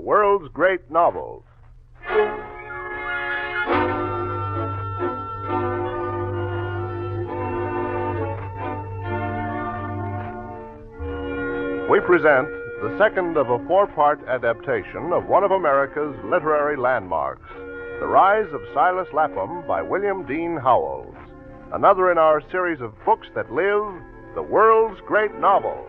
world's great novels. We present the second of a four-part adaptation of one of America's literary landmarks, The Rise of Silas Lapham by William Dean Howells. Another in our series of books that live, the world's great novel.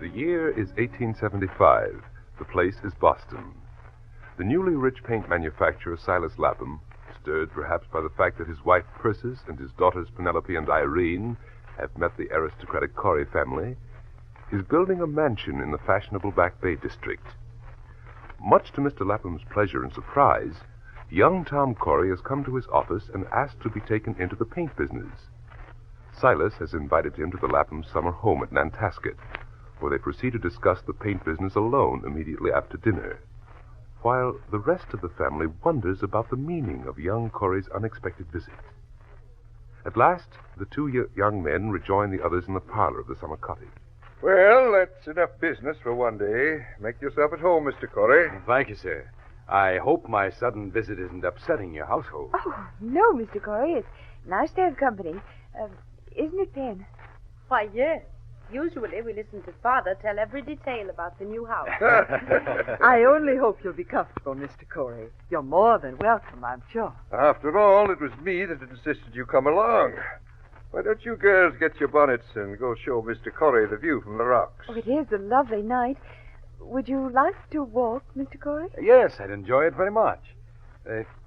The year is 1875. The place is Boston. The newly rich paint manufacturer Silas Lapham, stirred perhaps by the fact that his wife Persis and his daughters Penelope and Irene have met the aristocratic Corey family, is building a mansion in the fashionable Back Bay district. Much to Mr. Lapham's pleasure and surprise, young Tom Corey has come to his office and asked to be taken into the paint business. Silas has invited him to the Lapham summer home at Nantasket, where they proceed to discuss the paint business alone immediately after dinner, while the rest of the family wonders about the meaning of young Corey's unexpected visit. At last, the two young men rejoin the others in the parlor of the summer cottage. Well, that's enough business for one day. Make yourself at home, Mr. Corey. Thank you, sir. I hope my sudden visit isn't upsetting your household. Oh, no, Mr. Corey. It's nice to have company. Isn't it, Pen? Why, yes. Usually we listen to Father tell every detail about the new house. I only hope you'll be comfortable, Mr. Corey. You're more than welcome, I'm sure. After all, it was me that insisted you come along. Why don't you girls get your bonnets and go show Mr. Corey the view from the rocks? Oh, it is a lovely night. Would you like to walk, Mr. Corey? Yes, I'd enjoy it very much.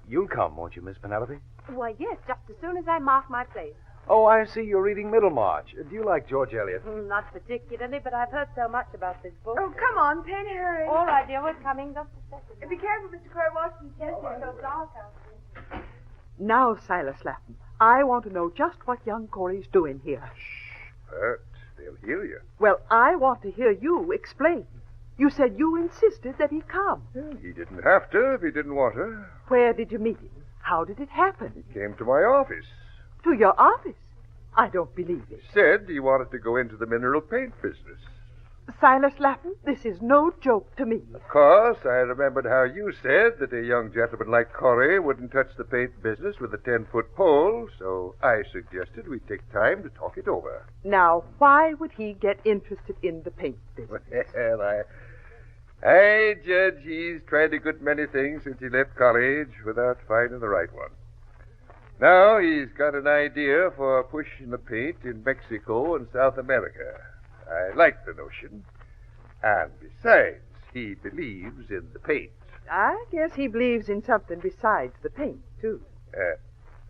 You'll come, won't you, Miss Penelope? Why, yes, just as soon as I mark my place. Oh, I see you're reading Middlemarch. Do you like George Eliot? Not particularly, but I've heard so much about this book. Oh, come on, Pen, hurry. All right, dear, we're coming. Just a second. Be careful, Mr. Corey. Watch the Yes, it's so dark out there. Now, Silas Lapham, I want to know just what young Corey's doing here. Bert, they'll hear you. Well, I want to hear you explain. You said you insisted that he come. Yeah, he didn't have to if he didn't want to. Where did you meet him? How did it happen? He came to my office. To your office? I don't believe it. He said he wanted to go into the mineral paint business. Silas Lapham, this is no joke to me. Of course, I remembered how you said that a young gentleman like Corey wouldn't touch the paint business with a 10-foot pole, so I suggested we take time to talk it over. Now, why would he get interested in the paint business? Well, I judge he's tried a good many things since he left college without finding the right one. Now he's got an idea for pushing the paint in Mexico and South America. I like the notion. And besides, he believes in the paint. I guess he believes in something besides the paint, too.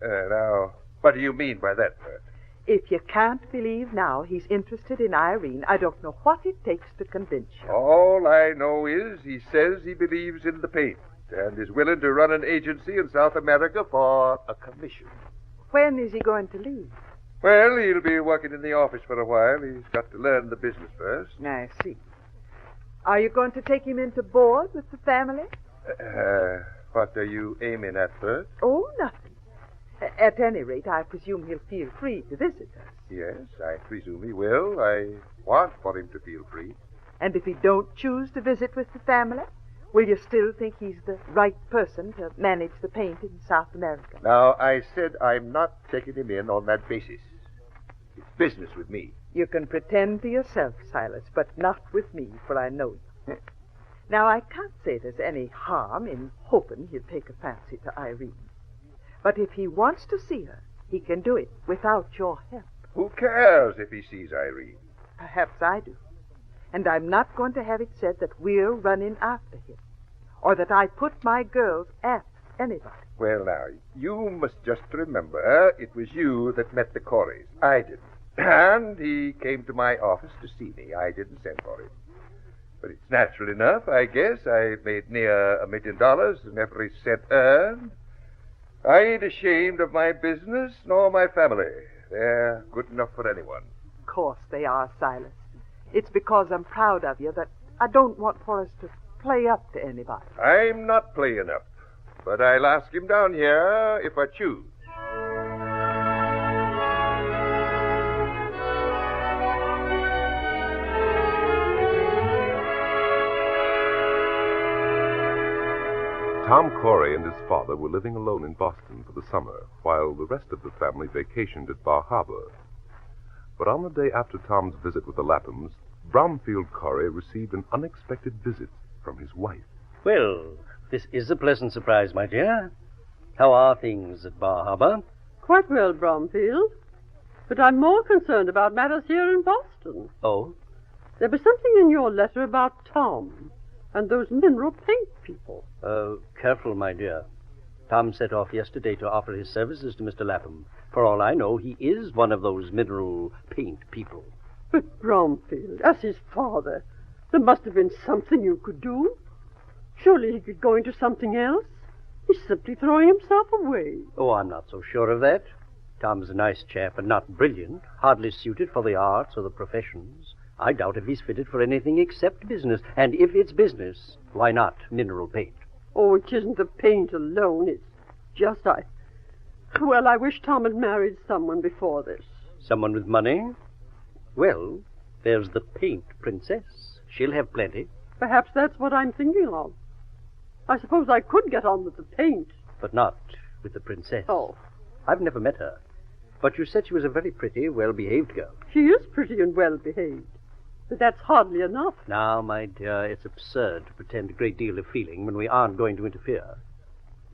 Now, what do you mean by that, Bert? If you can't believe now he's interested in Irene, I don't know what it takes to convince you. All I know is he says he believes in the paint and is willing to run an agency in South America for a commission. When is he going to leave? Well, he'll be working in the office for a while. He's got to learn the business first. I see. Are you going to take him into board with the family? What are you aiming at, Bert? Oh, nothing. At any rate, I presume he'll feel free to visit us. Yes, I presume he will. I want for him to feel free. And if he don't choose to visit with the family, will you still think he's the right person to manage the paint in South America? Now, I said I'm not taking him in on that basis. It's business with me. You can pretend to yourself, Silas, but not with me, for I know you. Now, I can't say there's any harm in hoping he'll take a fancy to Irene. But if he wants to see her, he can do it without your help. Who cares if he sees Irene? Perhaps I do. And I'm not going to have it said that we're running after him, or that I put my girls at anybody. Well, now, you must just remember it was you that met the Coreys. I didn't. And he came to my office to see me. I didn't send for him. But it's natural enough, I guess. I made near $1 million and every cent earned. I ain't ashamed of my business nor my family. They're good enough for anyone. Of course they are, Silas. It's because I'm proud of you that I don't want for us to play up to anybody. I'm not playing up, but I'll ask him down here if I choose. Tom Corey and his father were living alone in Boston for the summer, while the rest of the family vacationed at Bar Harbor. But on the day after Tom's visit with the Laphams, Bromfield Corey received an unexpected visit from his wife. Well, this is a pleasant surprise, my dear. How are things at Bar Harbor? Quite well, Bromfield. But I'm more concerned about matters here in Boston. Oh? There was something in your letter about Tom and those mineral paint people. Careful, my dear. Tom set off yesterday to offer his services to Mr. Lapham. For all I know, he is one of those mineral paint people. But Bromfield, as his father, there must have been something you could do. Surely he could go into something else. He's simply throwing himself away. Oh, I'm not so sure of that. Tom's a nice chap and not brilliant, hardly suited for the arts or the professions. I doubt if he's fitted for anything except business. And if it's business, why not mineral paint? Oh, it isn't the paint alone. It's just Well, I wish Tom had married someone before this. Someone with money? Well, there's the paint princess. She'll have plenty. Perhaps that's what I'm thinking of. I suppose I could get on with the paint. But not with the princess. Oh. I've never met her. But you said she was a very pretty, well-behaved girl. She is pretty and well-behaved. But that's hardly enough. Now, my dear, it's absurd to pretend a great deal of feeling when we aren't going to interfere.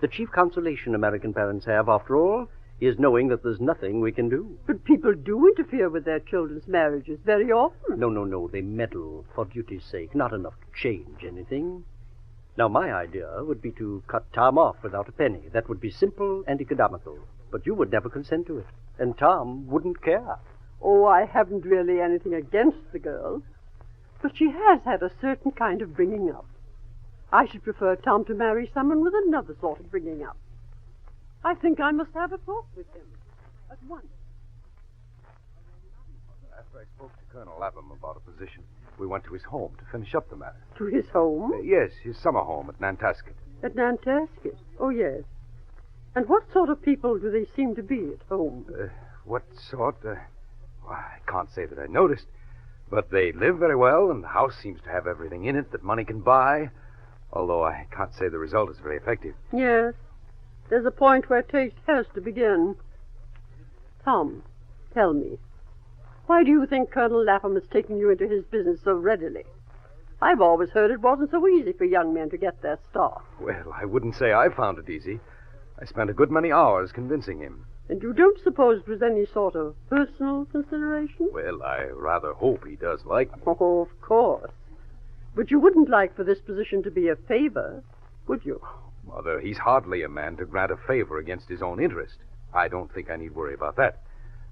The chief consolation American parents have, after all, is knowing that there's nothing we can do. But people do interfere with their children's marriages very often. No. They meddle for duty's sake, not enough to change anything. Now, my idea would be to cut Tom off without a penny. That would be simple and economical. But you would never consent to it. And Tom wouldn't care. Oh, I haven't really anything against the girl. But she has had a certain kind of bringing up. I should prefer Tom to marry someone with another sort of bringing up. I think I must have a talk with him at once. After I spoke to Colonel Lapham about a position, we went to his home to finish up the matter. To his home? Yes, his summer home at Nantasket. At Nantasket? Oh, yes. And what sort of people do they seem to be at home? What sort? I can't say that I noticed. But they live very well, and the house seems to have everything in it that money can buy. Although I can't say the result is very effective. Yes. There's a point where taste has to begin. Tom, tell me, why do you think Colonel Lapham has taken you into his business so readily? I've always heard it wasn't so easy for young men to get their start. Well, I wouldn't say I found it easy. I spent a good many hours convincing him. And you don't suppose it was any sort of personal consideration? Well, I rather hope he does like me. Oh, of course. But you wouldn't like for this position to be a favor, would you? Mother, he's hardly a man to grant a favor against his own interest. I don't think I need worry about that.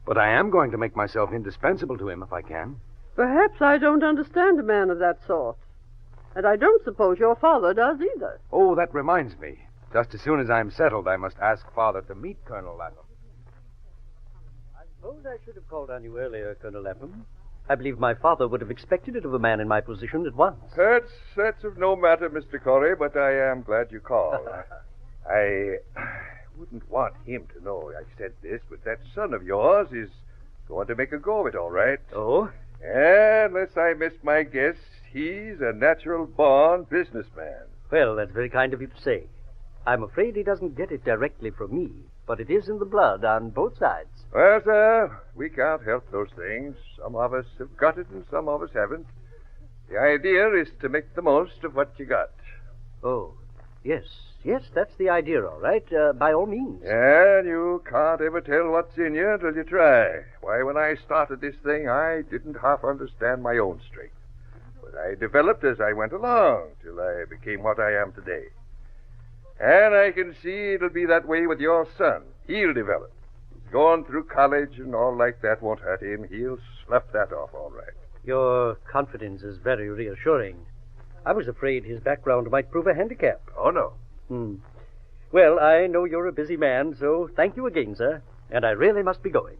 But I am going to make myself indispensable to him if I can. Perhaps I don't understand a man of that sort. And I don't suppose your father does either. Oh, that reminds me. Just as soon as I'm settled, I must ask Father to meet Colonel Lapham. I suppose I should have called on you earlier, Colonel Lapham. I believe my father would have expected it of a man in my position at once. That's of no matter, Mr. Corey, but I am glad you called. I wouldn't want him to know I said this, but that son of yours is going to make a go of it, all right. Oh? Unless I miss my guess, he's a natural-born businessman. Well, that's very kind of you to say. I'm afraid he doesn't get it directly from me, but it is in the blood on both sides. Well, sir, we can't help those things. Some of us have got it and some of us haven't. The idea is to make the most of what you got. Oh, yes, that's the idea, all right, by all means. And you can't ever tell what's in you until you try. Why, when I started this thing, I didn't half understand my own strength. But I developed as I went along till I became what I am today. And I can see it'll be that way with your son. He'll develop. He's going through college and all like that won't hurt him. He'll slough that off all right. Your confidence is very reassuring. I was afraid his background might prove a handicap. Oh, no. Well, I know you're a busy man, so thank you again, sir. And I really must be going.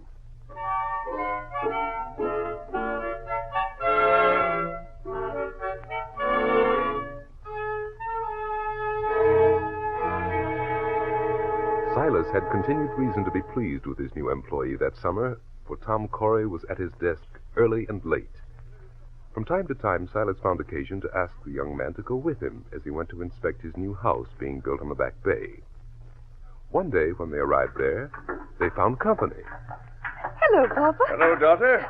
Silas had continued reason to be pleased with his new employee that summer, for Tom Corey was at his desk early and late. From time to time, Silas found occasion to ask the young man to go with him as he went to inspect his new house being built on the back bay. One day, when they arrived there, they found company. Hello, Papa. Hello, daughter.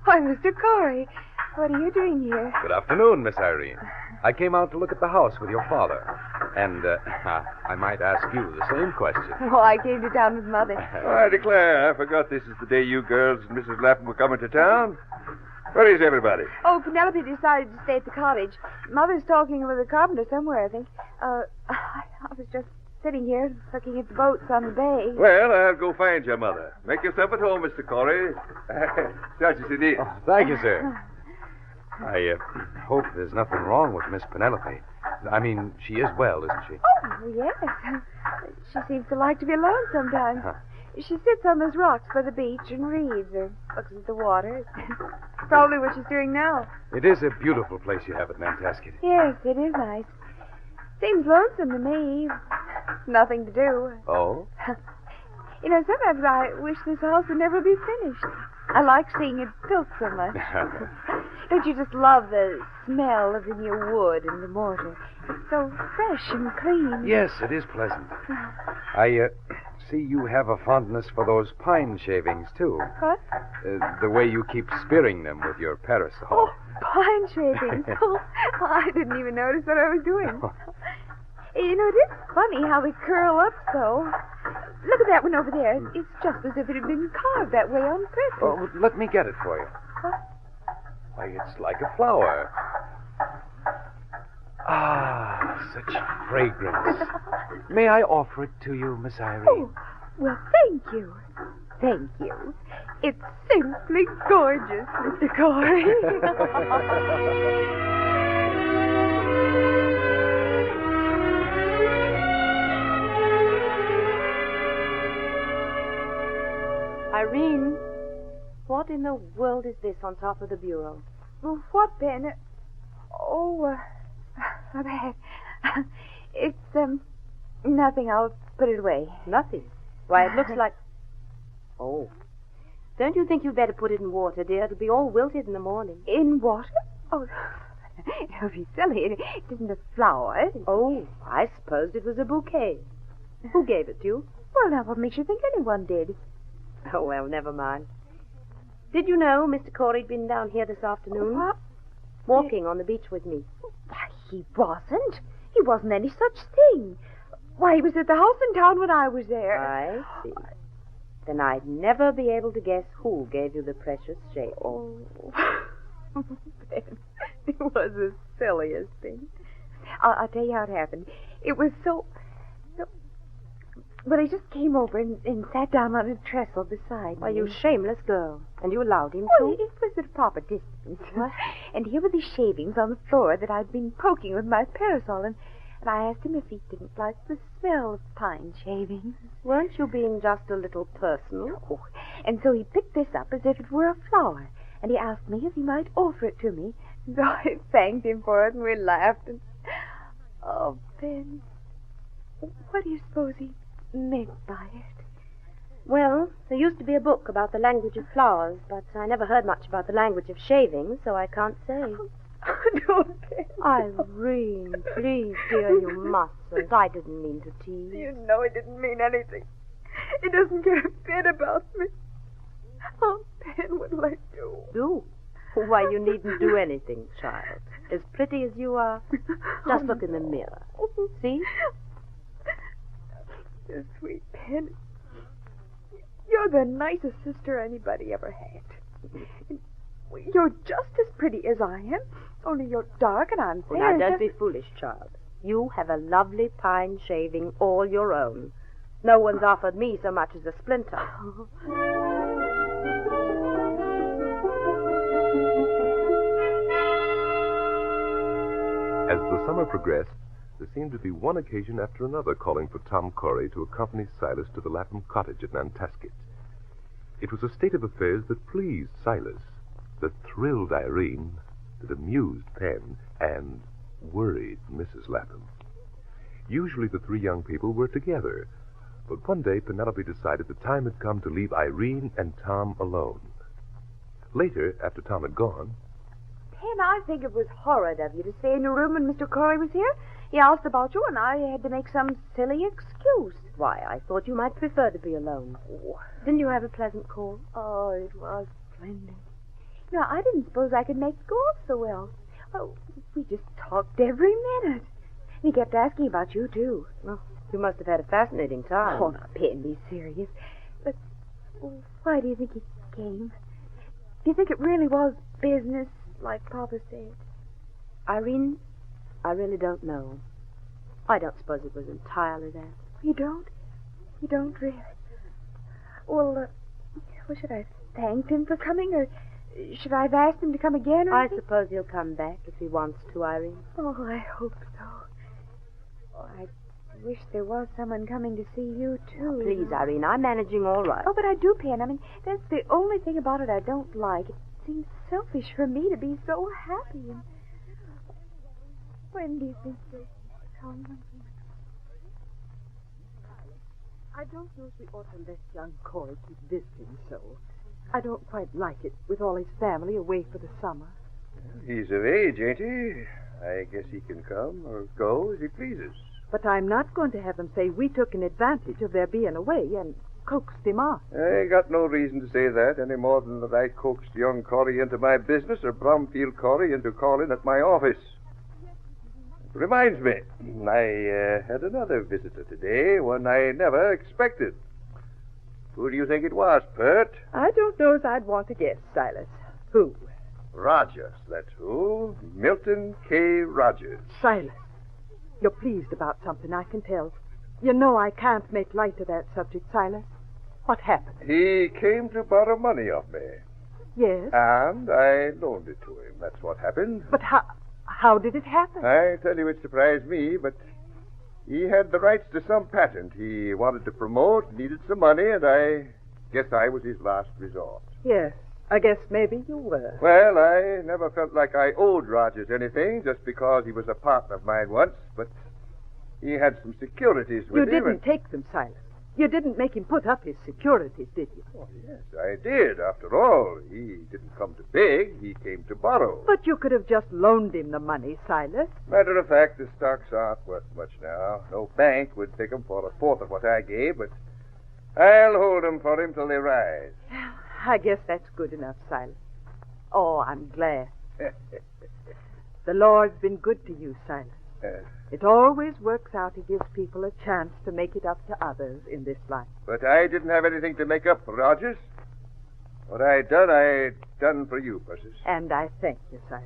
Why, Mr. Corey, what are you doing here? Good afternoon, Miss Irene. I came out to look at the house with your father. And I might ask you the same question. Oh, I came to town with Mother. I declare, I forgot this is the day you girls and Mrs. Lapham were coming to town. Where is everybody? Oh, Penelope decided to stay at the cottage. Mother's talking with a carpenter somewhere, I think. I was just sitting here looking at the boats on the bay. Well, I'll go find your mother. Make yourself at home, Mr. Corey. Such as it is. Oh, thank you, sir. I hope there's nothing wrong with Miss Penelope. I mean, she is well, isn't she? Oh, yes. She seems to like to be alone sometimes. She sits on those rocks by the beach and reads or looks at the water. Probably what she's doing now. It is a beautiful place you have at Nantasket. Yes, it is nice. Seems lonesome to me. Nothing to do. Oh? You know, sometimes I wish this house would never be finished. I like seeing it built so much. Don't you just love the smell of the new wood and the mortar? It's so fresh and clean. Yes, it is pleasant. I see you have a fondness for those pine shavings, too. What? The way you keep spearing them with your parasol. Oh, pine shavings. Oh, I didn't even notice what I was doing. You know, it is funny how they curl up so. Look at that one over there. It's just as if it had been carved that way on purpose. Oh, let me get it for you. What? Why, it's like a flower. Ah, such fragrance. May I offer it to you, Miss Irene? Oh, well, thank you. Thank you. It's simply gorgeous, Mr. Corey. Irene, what in the world is this on top of the bureau? Well, what, Ben? Oh, that. It's, nothing. I'll put it away. Nothing. Why, it looks like... Oh. Don't you think you'd better put it in water, dear? It'll be all wilted in the morning. In water? Oh, don't be silly. It isn't a flower. Oh, I supposed it was a bouquet. Who gave it to you? Well, now, what makes you think anyone did? Oh, well, never mind. Did you know Mr. Corey'd been down here this afternoon? What? Walking on the beach with me. Why, he wasn't. He wasn't any such thing. Why, he was at the house in town when I was there. I see. Then I'd never be able to guess who gave you the precious shade. Oh, Ben, it was the silliest thing. I'll tell you how it happened. It was so... But he just came over and sat down on a trestle beside Why, me. you shameless girl. And you allowed him Well, to? it was at a proper distance. And here were the shavings on the floor that I'd been poking with my parasol, and I asked him if he didn't like the smell of pine shavings. Weren't you being just a little personal? Oh, and so he picked this up as if it were a flower, and he asked me if he might offer it to me. So I thanked him for it, and we laughed. And... Oh, Ben, what do you suppose he meant by it? Well, there used to be a book about the language of flowers, but I never heard much about the language of shavings, so I can't say. Don't, Ben. Irene, please, dear, you mustn't. I didn't mean to tease. You know it didn't mean anything. It doesn't care a bit about me. Oh, Ben, what'll I do? Do? Why, you needn't do anything, child. As pretty as you are, just look in the mirror. See? You sweet Ben. You're the nicest sister anybody ever had. You're just as pretty as I am, only you're dark and I'm fair. Now, don't be foolish, child. You have a lovely pine shaving all your own. No one's offered me so much as a splinter. As the summer progressed, there seemed to be one occasion after another calling for Tom Corey to accompany Silas to the Lapham cottage at Nantasket. It was a state of affairs that pleased Silas, that thrilled Irene, that amused Penn, and worried Mrs. Lapham. Usually the three young people were together, but one day Penelope decided the time had come to leave Irene and Tom alone. Later, after Tom had gone, Pen, I think it was horrid of you to stay in your room when Mr. Corey was here. He asked about you, and I had to make some silly excuse. Why, I thought you might prefer to be alone. Oh, Didn't you have a pleasant call? oh, it was splendid. You know, I didn't suppose I could make it go off so well. Oh, we just talked every minute. And he kept asking about you, too. Well, you must have had a fascinating time. Oh, now, Pen, be serious. But why do you think he came? Do you think it really was business, like Papa said? Irene, I really don't know. I don't suppose it was entirely that. You don't? You don't really? Well, should I have thanked him for coming, or should I have asked him to come again? Or I anything? suppose he'll come back if he wants to, Irene. Oh, I hope so. Oh, I wish there was someone coming to see you, too. Please, Irene, I'm managing all right. Oh, but I do, Pen. I mean, that's the only thing about it I don't like. It seems selfish for me to be so happy. And when do you think you'll come? I don't know if we ought to let young Corey keep visiting so. I don't quite like it, with all his family away for the summer. He's of age, ain't he? I guess he can come or go as he pleases. But I'm not going to have them say we took an advantage of their being away and coaxed him on. I ain't got no reason to say that any more than that I coaxed young Corey into my business or Bromfield Corey into calling at my office. It reminds me, I had another visitor today, one I never expected. Who do you think it was, Pert? I don't know as I'd want to guess, Silas. Who? Rogers, that's who. Milton K. Rogers. Silas. You're pleased about something, I can tell. You know I can't make light of that subject, Silas. What happened? He came to borrow money of me, Yes, and I loaned it to him. That's what happened. but how did it happen? I tell you, it surprised me, but he had the rights to some patent he wanted to promote, needed some money, and I guess I was his last resort. Yes, I guess maybe you were. Well, I never felt like I owed Rogers anything just because he was a partner of mine once, but he had some securities You with him. didn't take them, Silas. You didn't make him put up his securities, did you? Oh, yes, I did. After all, he didn't come to beg, he came to borrow. But you could have just loaned him the money, Silas. Matter of fact, the stocks aren't worth much now. No bank would take 'em for a fourth of what I gave, but I'll hold 'em for him till they rise. I guess that's good enough, Silas. Oh, I'm glad. The Lord's been good to you, Silas. It always works out. He gives people a chance to make it up to others in this life. But I didn't have anything to make up for Rogers. What I done for you, Persis. And I thank you, Silas.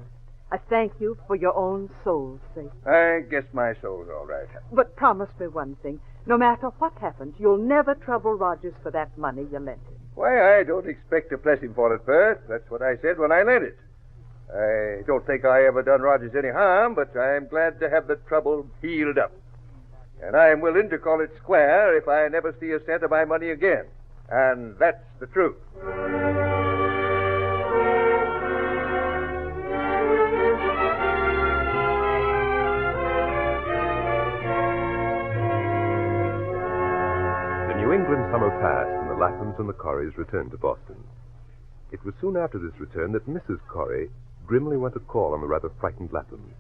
I thank you for your own soul's sake. I guess my soul's all right. But promise me one thing. No matter what happens, you'll never trouble Rogers for that money you lent him. Why, I don't expect to bless him for it, Bert. That's what I said when I lent it. I don't think I ever done Rogers any harm, but I'm glad to have the trouble healed up. And I'm willing to call it square if I never see a cent of my money again. And that's the truth. The New England summer passed, and the Laphams and the Corries returned to Boston. It was soon after this return that Mrs. Corrie grimly went to call on the rather frightened Laphams.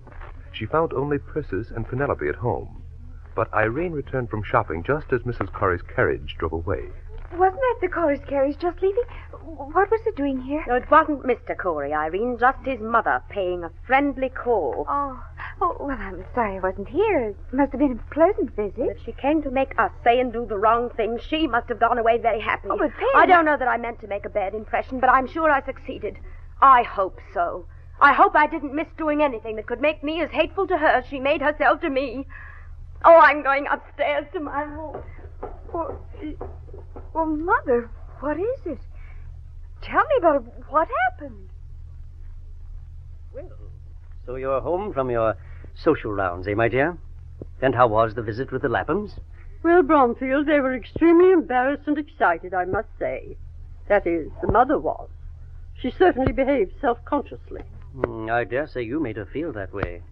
She found only Persis and Penelope at home. But Irene returned from shopping just as Mrs. Corrie's carriage drove away. Wasn't that the Corey's carriage just leaving? What was it doing here? No, it wasn't Mr. Corey, Irene, just his mother paying a friendly call. Oh, well, I'm sorry I wasn't here. It must have been a pleasant visit. If she came to make us say and do the wrong thing, she must have gone away very happy. Oh, but Pen... I don't know that I meant to make a bad impression, but I'm sure I succeeded. I hope so. I hope I didn't miss doing anything that could make me as hateful to her as she made herself to me. Oh, I'm going upstairs to my room. Well, Mother, what is it? Tell me about it. What happened? Well, so you're home from your social rounds, eh, my dear? And how was the visit with the Laphams? Well, Bromfield, they were extremely embarrassed and excited, I must say. That is, the mother was. She certainly behaved self-consciously. I dare say you made her feel that way.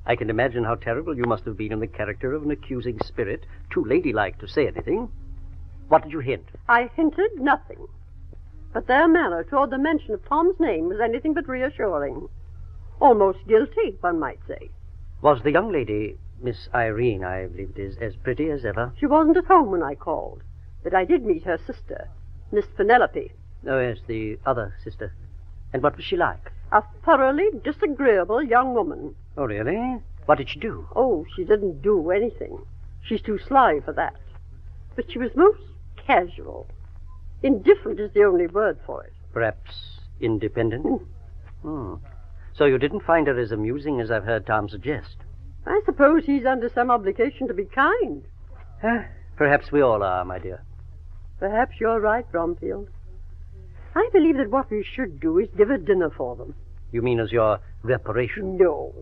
I can imagine how terrible you must have been in the character of an accusing spirit, too ladylike to say anything. What did you hint? I hinted nothing. but their manner toward the mention of Tom's name was anything but reassuring. Almost guilty, one might say. Was the young lady, Miss Irene, I believe it is, as pretty as ever? She wasn't at home when I called, but I did meet her sister, Miss Penelope. Oh, yes, the other sister. And what was she like? A thoroughly disagreeable young woman. Oh, really? What did she do? Oh, she didn't do anything. She's too sly for that. But she was most casual. Indifferent is the only word for it. Perhaps independent? So you didn't find her as amusing as I've heard Tom suggest? I suppose he's under some obligation to be kind. Perhaps we all are, my dear. Perhaps you're right, Bromfield. I believe that what we should do is give a dinner for them. You mean as your reparation? No.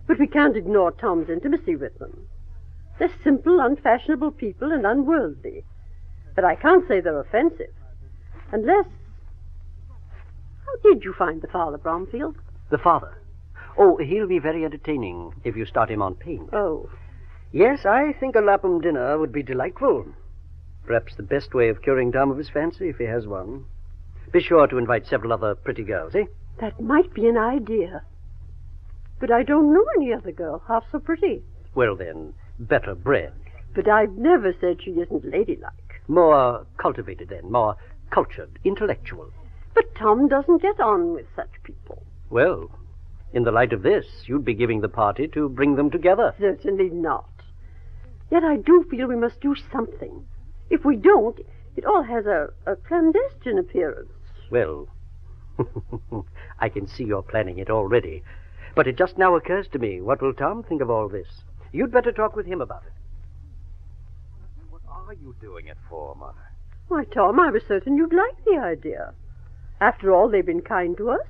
But we can't ignore Tom's intimacy with them. They're simple, unfashionable people and unworldly. But I can't say they're offensive. Unless... How did you find the father, Bromfield? The father? Oh, he'll be very entertaining if you start him on paint. Oh. Yes, I think a Lapham dinner would be delightful. Perhaps the best way of curing Tom of his fancy, if he has one. Be sure to invite several other pretty girls, eh? That might be an idea. But I don't know any other girl half so pretty. Well, then, better bred. But I've never said she isn't ladylike. More cultivated, then. More cultured, intellectual. But Tom doesn't get on with such people. Well, in the light of this, you'd be giving the party to bring them together. Certainly not. Yet I do feel we must do something. If we don't, it all has a clandestine appearance. Well, I can see you're planning it already. But it just now occurs to me, what will Tom think of all this? You'd better talk with him about it. What are you doing it for, Mother? Why, Tom, I was certain you'd like the idea. After all, they've been kind to us.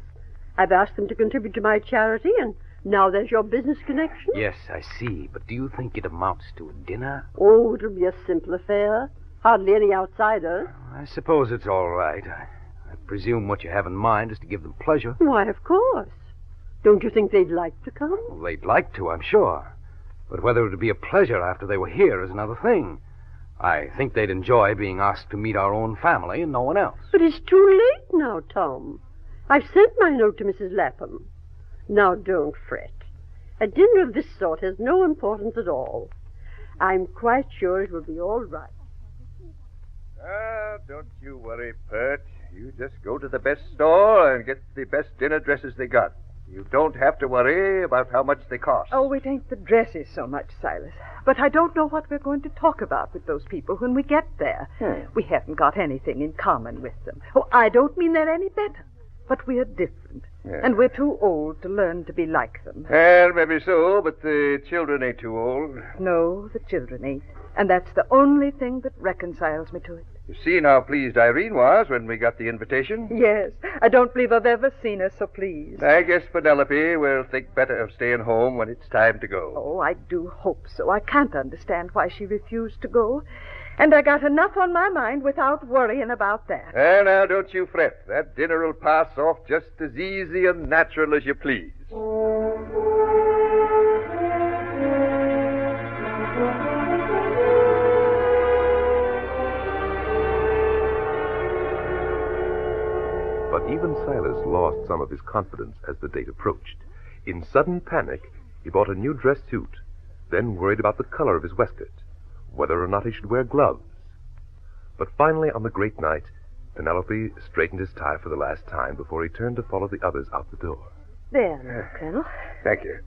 I've asked them to contribute to my charity, and now there's your business connection. Yes, I see. But do you think it amounts to a dinner? Oh, it'll be a simple affair. Hardly any outsiders. I suppose it's all right. I presume what you have in mind is to give them pleasure. Why, of course. Don't you think they'd like to come? Well, they'd like to, I'm sure. But whether it would be a pleasure after they were here is another thing. I think they'd enjoy being asked to meet our own family and no one else. But it's too late now, Tom. I've sent my note to Mrs. Lapham. Now, don't fret. A dinner of this sort has no importance at all. I'm quite sure it will be all right. Don't you worry, Pert. You just go to the best store and get the best dinner dresses they got. You don't have to worry about how much they cost. Oh, it ain't the dresses so much, Silas. But I don't know what we're going to talk about with those people when we get there. We haven't got anything in common with them. Oh, I don't mean they're any better. But we're different. Yeah. And we're too old to learn to be like them. Well, maybe so, but the children ain't too old. No, the children ain't. And that's the only thing that reconciles me to it. You seen how pleased Irene was when we got the invitation? Yes, I don't believe I've ever seen her so pleased. I guess Penelope will think better of staying home when it's time to go. Oh, I do hope so. I can't understand why she refused to go. And I got enough on my mind without worrying about that. Well, now, don't you fret. That dinner will pass off just as easy and natural as you please. But even Silas lost some of his confidence as the date approached. In sudden panic, he bought a new dress suit, then worried about the color of his waistcoat, whether or not he should wear gloves. But finally, on the great night, Penelope straightened his tie for the last time before he turned to follow the others out the door. There now, Colonel. Thank you.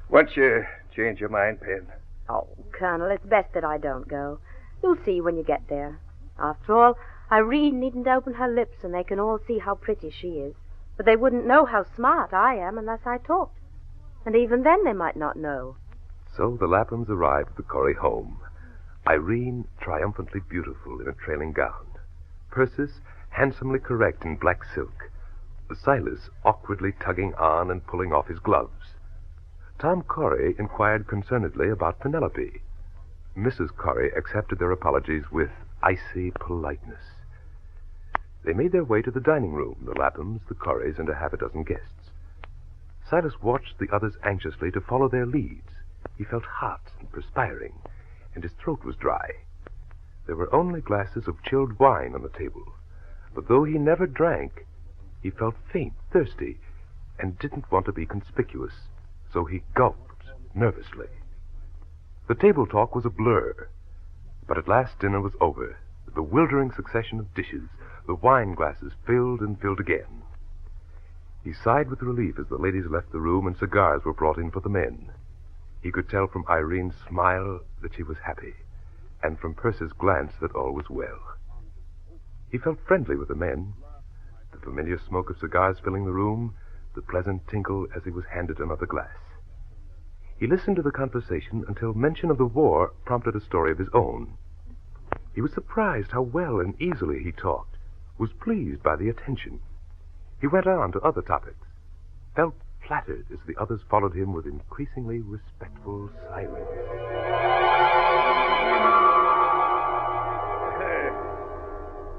Once you change your mind, Pen. Oh, Colonel, it's best that I don't go. You'll see when you get there. After all, Irene needn't open her lips, and they can all see how pretty she is. But they wouldn't know how smart I am unless I talked. And even then they might not know. So the Laphams arrived at the Corey home. Irene triumphantly beautiful in a trailing gown. Persis handsomely correct in black silk. Silas awkwardly tugging on and pulling off his gloves. Tom Corey inquired concernedly about Penelope. Mrs. Corey accepted their apologies with icy politeness. They made their way to the dining room, the Laphams, the Coreys, and a half a dozen guests. Silas watched the others anxiously to follow their leads. He felt hot and perspiring, and his throat was dry. There were only glasses of chilled wine on the table, But though he never drank, he felt faint, thirsty, and didn't want to be conspicuous, so he gulped nervously. The table talk was a blur, but at last dinner was over. The bewildering succession of dishes, the wine glasses filled and filled again. He sighed with relief as the ladies left the room and cigars were brought in for the men. He could tell from Irene's smile that she was happy, and from Percy's glance that all was well. He felt friendly with the men, the familiar smoke of cigars filling the room, the pleasant tinkle as he was handed another glass. He listened to the conversation until mention of the war prompted a story of his own. He was surprised how well and easily he talked, was pleased by the attention. He went on to other topics, felt flattered as the others followed him with increasingly respectful silence.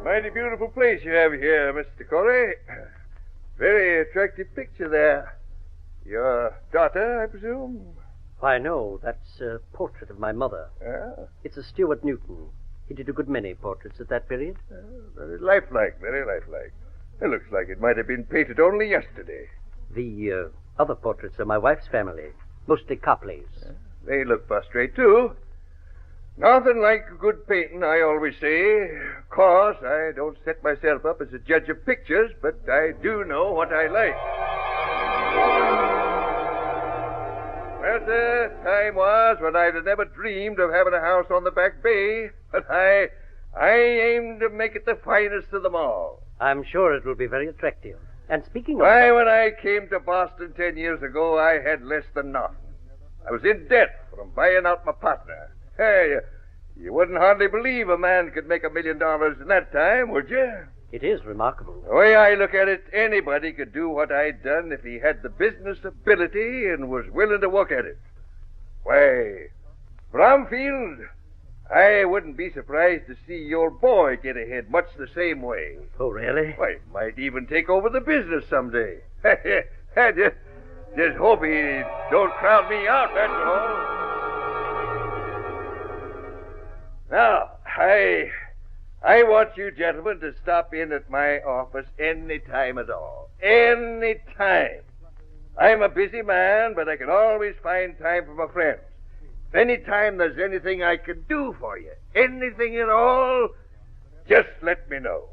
Mighty beautiful place you have here, Mr. Corey. Very attractive picture there. Your daughter, I presume? Why, no, that's a portrait of my mother. It's a Stuart Newton. He did a good many portraits at that period. Very lifelike, very lifelike. It looks like it might have been painted only yesterday. The other portraits are my wife's family, mostly Copleys. They look first-rate, too. Nothing like good painting, I always say. Of course, I don't set myself up as a judge of pictures, but I do know what I like. Well, sir, time was when I'd have never dreamed of having a house on the Back Bay, but I aimed to make it the finest of them all. I'm sure it will be very attractive. And speaking of... Why, when I came to Boston 10 years ago, I had less than nothing. I was in debt from buying out my partner. Hey, you wouldn't hardly believe a man could make $1 million in that time, would you? It is remarkable. The way I look at it, anybody could do what I'd done if he had the business ability and was willing to work at it. Why, Bromfield, I wouldn't be surprised to see your boy get ahead much the same way. Oh, really? Why, might even take over the business someday. Just hope he don't crowd me out, that's all. Now, I want you gentlemen to stop in at my office any time at all. Any time. I'm a busy man, but I can always find time for my friends. Any time there's anything I can do for you, anything at all, just let me know.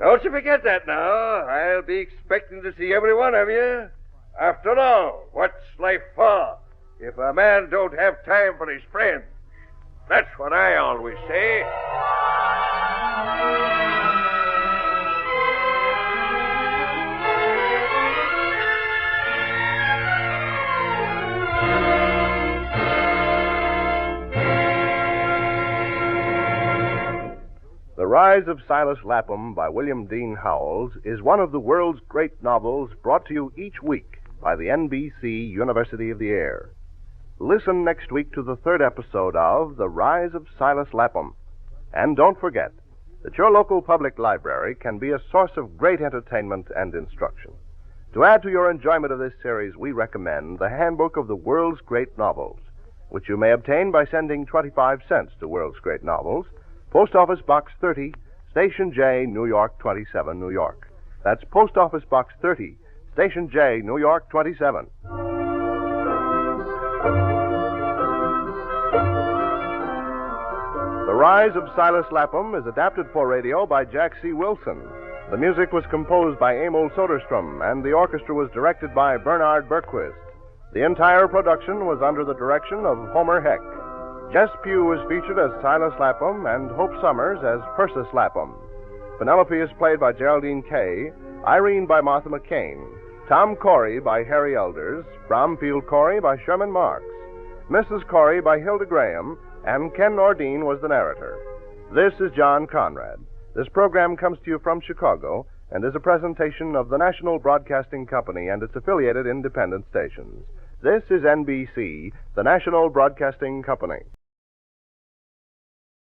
Don't you forget that now. I'll be expecting to see every one of you. After all, what's life for if a man don't have time for his friends? That's what I always say. The Rise of Silas Lapham by William Dean Howells is one of the world's great novels brought to you each week by the NBC University of the Air. Listen next week to the third episode of The Rise of Silas Lapham. And don't forget that your local public library can be a source of great entertainment and instruction. To add to your enjoyment of this series, we recommend the Handbook of the World's Great Novels, which you may obtain by sending 25 cents to World's Great Novels, Post Office Box 30, Station J, New York 27, New York. That's Post Office Box 30, Station J, New York 27. The Rise of Silas Lapham is adapted for radio by Jack C. Wilson. The music was composed by Emil Soderstrom, and the orchestra was directed by Bernard Berquist. The entire production was under the direction of Homer Heck. Jess Pugh is featured as Silas Lapham and Hope Summers as Persis Lapham. Penelope is played by Geraldine Kay, Irene by Martha McCain, Tom Corey by Harry Elders, Bromfield Corey by Sherman Marks, Mrs. Corey by Hilda Graham, and Ken Nordine was the narrator. This is John Conrad. This program comes to you from Chicago and is a presentation of the National Broadcasting Company and its affiliated independent stations. This is NBC, the National Broadcasting Company.